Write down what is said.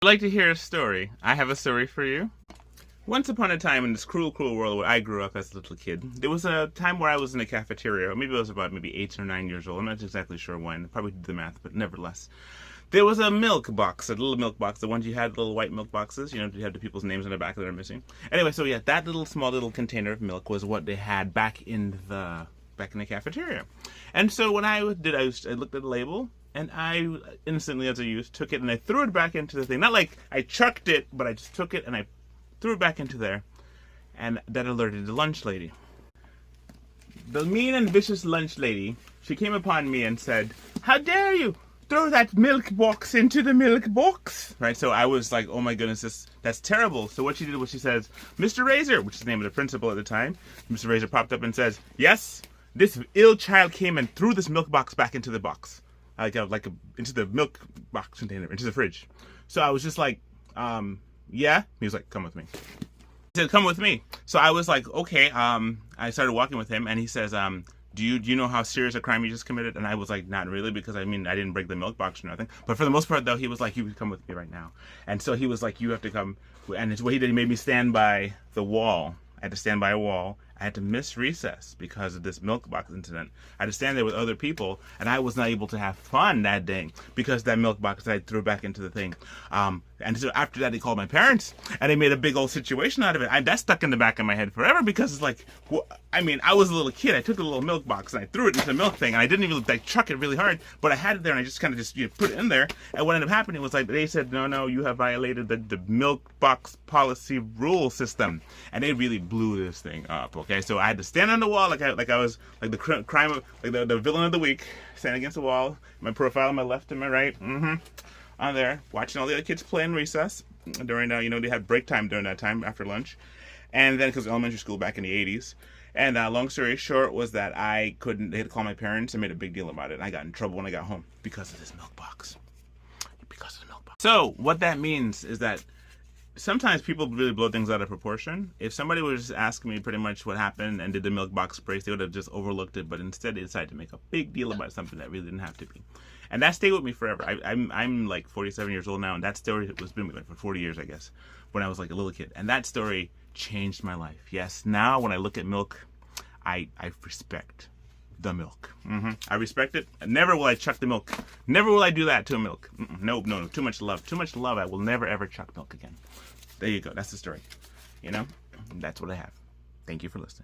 I'd like to hear a story. I have a story for you. Once upon a time in this cruel, cruel world where I grew up as a little kid, there was a time where I was in a cafeteria, or maybe I was about 8 or 9 years old. I'm not exactly sure when. I probably did the math, but nevertheless. There was a milk box, a little milk box, the ones you had, little white milk boxes, you had the people's names on the back that are missing. Anyway, so yeah, that small little container of milk was what they had back in the cafeteria. And so what I did, I looked at the label, and I instantly, as a youth, took it and I threw it back into the thing. Not like I chucked it, but I just took it and I threw it back into there. And that alerted the lunch lady. The mean and vicious lunch lady, she came upon me and said, "How dare you throw that milk box into the milk box?" Right? So I was like, oh my goodness, that's terrible. So what she did was she says, "Mr. Razor," which is the name of the principal at the time. Mr. Razor popped up and says, "Yes, this ill child came and threw this milk box back into the box." Into the milk box container, into the fridge. So I was just like, yeah. He was like, "Come with me." He said, "Come with me." So I was like, okay. I started walking with him, and he says, do you know how serious a crime you just committed? And I was like, not really, because I didn't break the milk box or nothing. But for the most part, though, he was like, "You would come with me right now." And so he was like, "You have to come." And it's what he did. He made me stand by the wall. I had to stand by a wall. I had to miss recess because of this milk box incident. I had to stand there with other people, and I was not able to have fun that day because that milk box I threw back into the thing. And so after that, they called my parents, and they made a big old situation out of it. That stuck in the back of my head forever because it's like, well, I was a little kid. I took the little milk box and I threw it into the milk thing, and I didn't even chuck it really hard, but I had it there, and I just kind of put it in there. And what ended up happening was like they said, no, you have violated the milk box policy rule system, and they really blew this thing up. Okay, so I had to stand on the wall like I was like the crime of the villain of the week, standing against the wall, my profile on my left and my right, on there, watching all the other kids play in recess during they had break time during that time after lunch, and then because elementary school back in the 80s. And long story short was that they had to call my parents and made a big deal about it. And I got in trouble when I got home because of this milk box. Because of the milk box. So what that means is that sometimes people really blow things out of proportion. If somebody would just ask me pretty much what happened and did the milk box brace, they would have just overlooked it. But instead, they decided to make a big deal about something that really didn't have to be. And that stayed with me forever. I'm like 47 years old now, and that story has been with me for 40 years, I guess, when I was like a little kid. And that story changed my life. Yes, now when I look at milk, I respect the milk. I respect it. Never will I chuck the milk. Never will I do that to a milk. No, too much love. Too much love. I will never, ever chuck milk again. There you go. That's the story. That's what I have. Thank you for listening.